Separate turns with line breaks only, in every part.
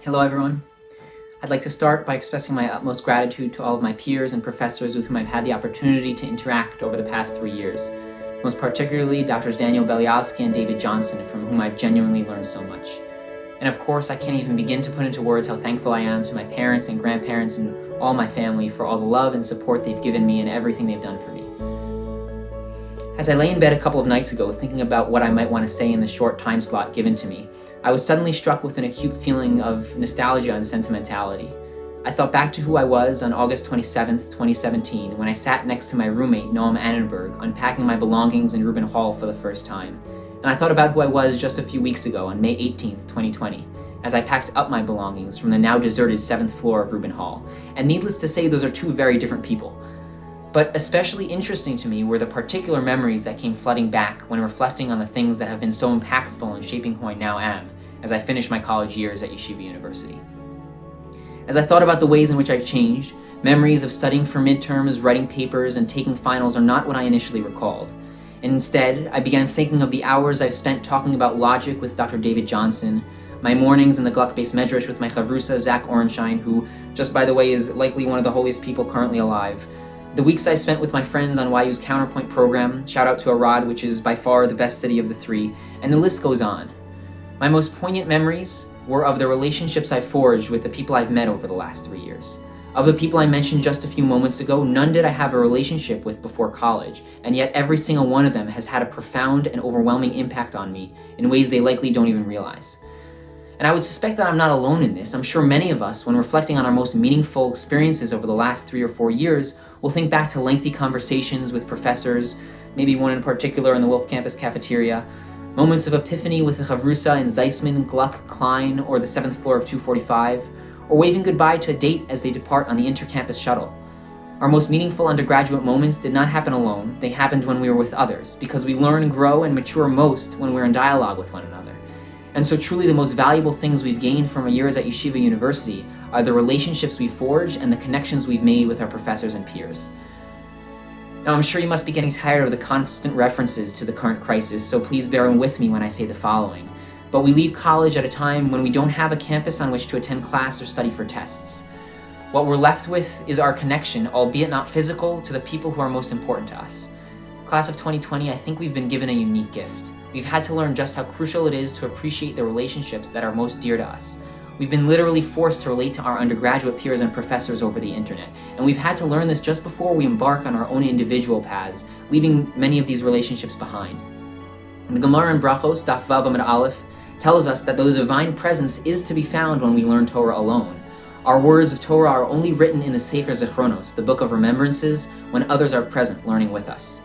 Hello everyone. I'd like to start by expressing my utmost gratitude to all of my peers and professors with whom I've had the opportunity to interact over the past 3 years, most particularly Drs. Daniel Beliowski and David Johnson, from whom I've genuinely learned so much. And of course, I can't even begin to put into words how thankful I am to my parents and grandparents and all my family for all the love and support they've given me and everything they've done for me. As I lay in bed a couple of nights ago thinking about what I might want to say in the short time slot given to me, I was suddenly struck with an acute feeling of nostalgia and sentimentality. I thought back to who I was on August 27th, 2017, when I sat next to my roommate, Noam Annenberg, unpacking my belongings in Rubin Hall for the first time. And I thought about who I was just a few weeks ago on May 18th, 2020, as I packed up my belongings from the now deserted 7th floor of Rubin Hall. And needless to say, those are two very different people. But especially interesting to me were the particular memories that came flooding back when reflecting on the things that have been so impactful in shaping who I now am as I finished my college years at Yeshiva University. As I thought about the ways in which I've changed, memories of studying for midterms, writing papers, and taking finals are not what I initially recalled. Instead, I began thinking of the hours I've spent talking about logic with Dr. David Johnson, my mornings in the Gluck-based medrash with my chavrusa, Zach Orenstein, who, just by the way, is likely one of the holiest people currently alive, the weeks I spent with my friends on YU's Counterpoint program, shout out to Arad, which is by far the best city of the three, and the list goes on. My most poignant memories were of the relationships I forged with the people I've met over the last 3 years. Of the people I mentioned just a few moments ago, none did I have a relationship with before college, and yet every single one of them has had a profound and overwhelming impact on me in ways they likely don't even realize. And I would suspect that I'm not alone in this. I'm sure many of us, when reflecting on our most meaningful experiences over the last 3 or 4 years, will think back to lengthy conversations with professors, maybe one in particular in the Wolf Campus cafeteria, moments of epiphany with the chavrusa in Zeisman, Gluck, Klein, or the 7th floor of 245, or waving goodbye to a date as they depart on the intercampus shuttle. Our most meaningful undergraduate moments did not happen alone. They happened when we were with others, because we learn, grow, and mature most when we're in dialogue with one another. And so truly the most valuable things we've gained from our years at Yeshiva University are the relationships we forged and the connections we've made with our professors and peers. Now, I'm sure you must be getting tired of the constant references to the current crisis, so please bear with me when I say the following. But we leave college at a time when we don't have a campus on which to attend class or study for tests. What we're left with is our connection, albeit not physical, to the people who are most important to us. Class of 2020, I think we've been given a unique gift. We've had to learn just how crucial it is to appreciate the relationships that are most dear to us. We've been literally forced to relate to our undergraduate peers and professors over the internet, and we've had to learn this just before we embark on our own individual paths, leaving many of these relationships behind. The Gemara in Brachos, Daf Vav Amud Aleph, tells us that the divine presence is to be found when we learn Torah alone. Our words of Torah are only written in the Sefer Zichronos, the book of remembrances, when others are present learning with us.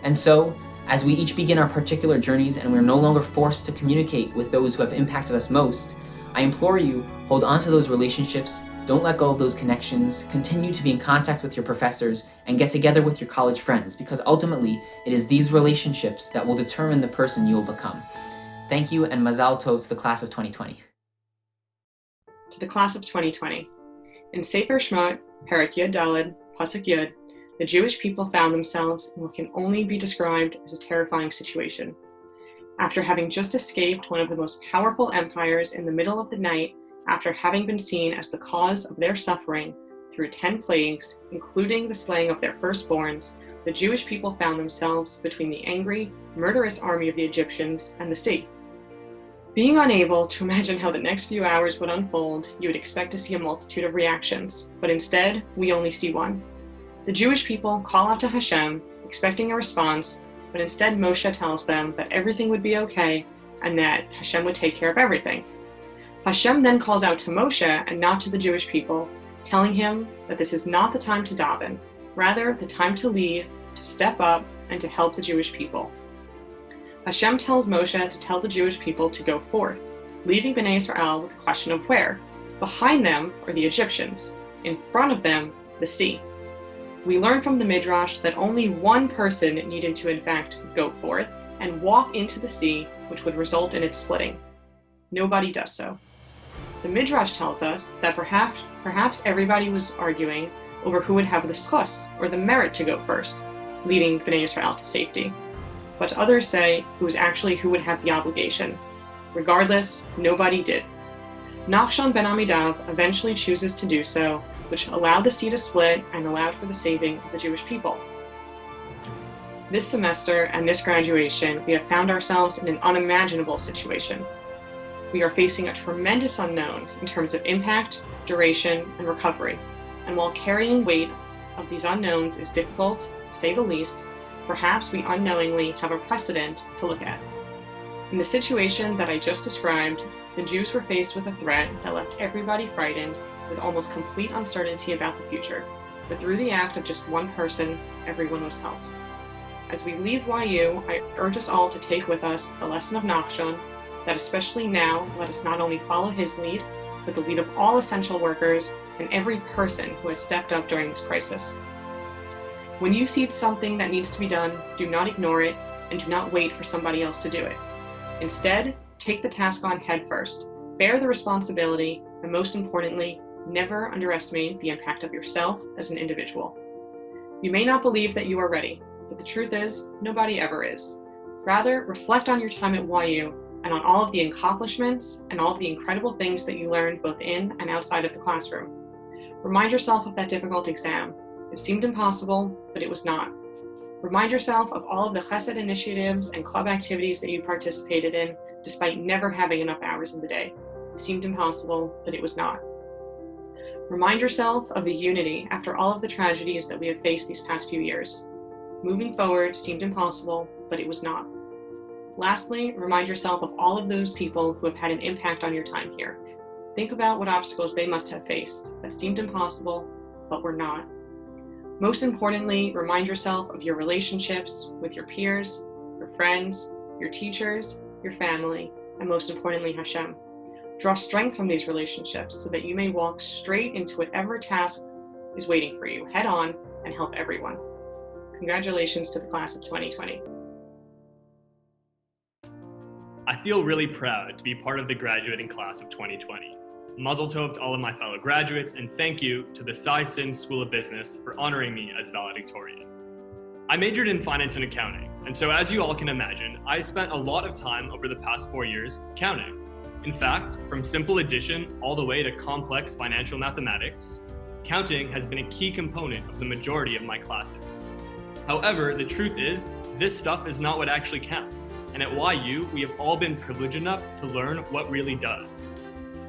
And so, as we each begin our particular journeys and we're no longer forced to communicate with those who have impacted us most, I implore you, hold on to those relationships, don't let go of those connections, continue to be in contact with your professors, and get together with your college friends, because ultimately, it is these relationships that will determine the person you will become. Thank you, and Mazal Tov to the class of 2020.
To the class of 2020. In Sefer Shemot, Perek Yud Daled, Pasuk Yud, the Jewish people found themselves in what can only be described as a terrifying situation. After having just escaped one of the most powerful empires in the middle of the night, after having been seen as the cause of their suffering through 10 plagues, including the slaying of their firstborns, the Jewish people found themselves between the angry, murderous army of the Egyptians and the sea. Being unable to imagine how the next few hours would unfold, you would expect to see a multitude of reactions, but instead, we only see one. The Jewish people call out to Hashem, expecting a response, but instead Moshe tells them that everything would be okay and that Hashem would take care of everything. Hashem then calls out to Moshe and not to the Jewish people, telling him that this is not the time to daven, rather the time to lead, to step up, and to help the Jewish people. Hashem tells Moshe to tell the Jewish people to go forth, leaving Bnei Israel with the question of where. Behind them are the Egyptians, in front of them, the sea. We learn from the Midrash that only one person needed to in fact go forth and walk into the sea, which would result in its splitting. Nobody does so. The Midrash tells us that perhaps everybody was arguing over who would have the schus, or the merit to go first, leading Bnei Israel to safety. But others say it was actually who would have the obligation. Regardless, nobody did. Nachshon ben Amidav eventually chooses to do so, which allowed the sea to split and allowed for the saving of the Jewish people. This semester and this graduation, we have found ourselves in an unimaginable situation. We are facing a tremendous unknown in terms of impact, duration, and recovery. And while carrying weight of these unknowns is difficult, to say the least, perhaps we unknowingly have a precedent to look at. In the situation that I just described, the Jews were faced with a threat that left everybody frightened with almost complete uncertainty about the future. But through the act of just one person, everyone was helped. As we leave YU, I urge us all to take with us the lesson of Nachshon, that especially now, let us not only follow his lead, but the lead of all essential workers and every person who has stepped up during this crisis. When you see something that needs to be done, do not ignore it and do not wait for somebody else to do it. Instead, take the task on head first, bear the responsibility, and most importantly, never underestimate the impact of yourself as an individual. You may not believe that you are ready, but the truth is, nobody ever is. Rather, reflect on your time at YU and on all of the accomplishments and all of the incredible things that you learned both in and outside of the classroom. Remind yourself of that difficult exam. It seemed impossible, but it was not. Remind yourself of all of the chesed initiatives and club activities that you participated in, despite never having enough hours in the day. It seemed impossible, but it was not. Remind yourself of the unity after all of the tragedies that we have faced these past few years. Moving forward seemed impossible, but it was not. Lastly, remind yourself of all of those people who have had an impact on your time here. Think about what obstacles they must have faced that seemed impossible, but were not. Most importantly, remind yourself of your relationships with your peers, your friends, your teachers, your family, and most importantly, Hashem. Draw strength from these relationships so that you may walk straight into whatever task is waiting for you, head on, and help everyone. Congratulations to the class of 2020.
I feel really proud to be part of the graduating class of 2020. Mazel tov to all of my fellow graduates, and thank you to the Cy Sims School of Business for honoring me as valedictorian. I majored in finance and accounting, and so as you all can imagine, I spent a lot of time over the past 4 years counting. In fact, from simple addition all the way to complex financial mathematics, counting has been a key component of the majority of my classes. However, the truth is, this stuff is not what actually counts, and at YU, we have all been privileged enough to learn what really does.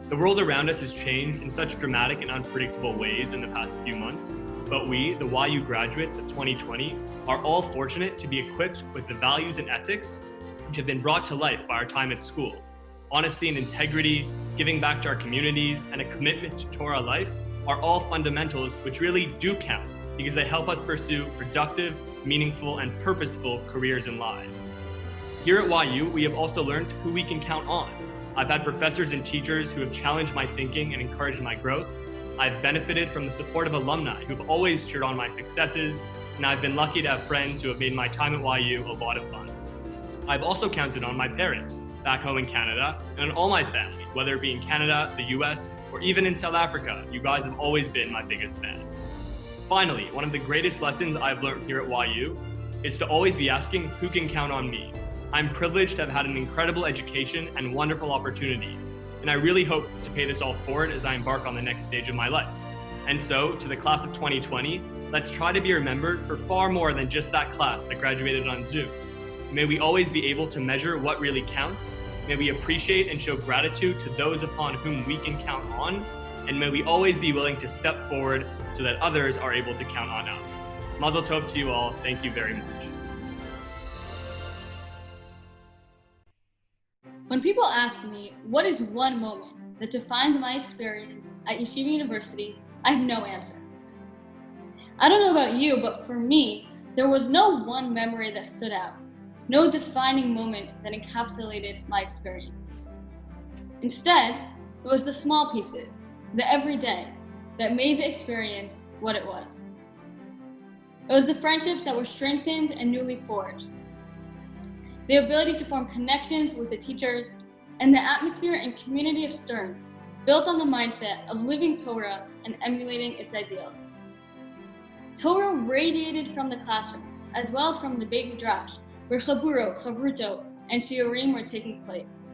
The world around us has changed in such dramatic and unpredictable ways in the past few months, but we, the YU graduates of 2020, are all fortunate to be equipped with the values and ethics which have been brought to life by our time at school. Honesty and integrity, giving back to our communities, and a commitment to Torah life are all fundamentals which really do count because they help us pursue productive, meaningful, and purposeful careers and lives. Here at YU, we have also learned who we can count on. I've had professors and teachers who have challenged my thinking and encouraged my growth. I've benefited from the support of alumni who have always cheered on my successes, and I've been lucky to have friends who have made my time at YU a lot of fun. I've also counted on my parents back home in Canada and on all my family, whether it be in Canada, the US, or even in South Africa. You guys have always been my biggest fan. Finally, one of the greatest lessons I've learned here at YU is to always be asking who can count on me. I'm privileged to have had an incredible education and wonderful opportunities, and I really hope to pay this all forward as I embark on the next stage of my life. And so, to the class of 2020, let's try to be remembered for far more than just that class that graduated on Zoom. May we always be able to measure what really counts. May we appreciate and show gratitude to those upon whom we can count on, and may we always be willing to step forward so that others are able to count on us. Mazel tov to you all. Thank you very much.
When people ask me what is one moment that defines my experience at Yeshiva University, I have no answer. I don't know about you, but for me, there was no one memory that stood out, no defining moment that encapsulated my experience. Instead, it was the small pieces, the everyday, that made the experience what it was. It was the friendships that were strengthened and newly forged, the ability to form connections with the teachers, and the atmosphere and community of Stern, built on the mindset of living Torah and emulating its ideals. Torah radiated from the classrooms, as well as from the Beit Midrash, where Chaburo, Chavruto, and Shiurim were taking place.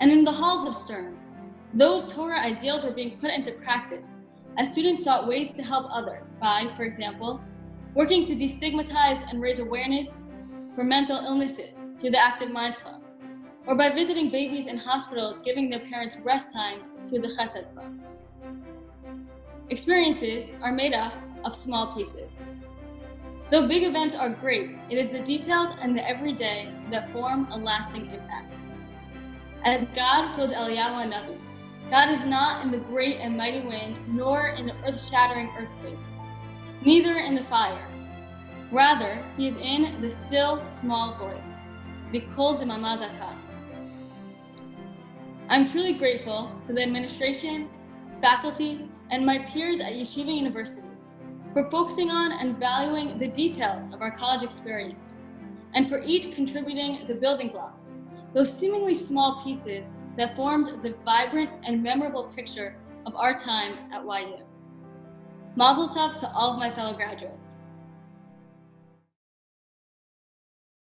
And in the halls of Stern, Those Torah ideals were being put into practice as students sought ways to help others by, for example, working to destigmatize and raise awareness for mental illnesses through the Active Minds Club, or by visiting babies in hospitals giving their parents rest time through the Chesed Club. Experiences are made up of small pieces. Though big events are great, it is the details and the everyday that form a lasting impact. As God told Eliyahu Hanavi, God is not in the great and mighty wind, nor in the earth-shattering earthquake, neither in the fire. Rather, he is in the still, small voice, the Kol Demama Daka. I'm truly grateful to the administration, faculty, and my peers at Yeshiva University for focusing on and valuing the details of our college experience, and for each contributing the building blocks, those seemingly small pieces that formed the vibrant and memorable picture of our time at YU. Mazel tov to all of my fellow graduates.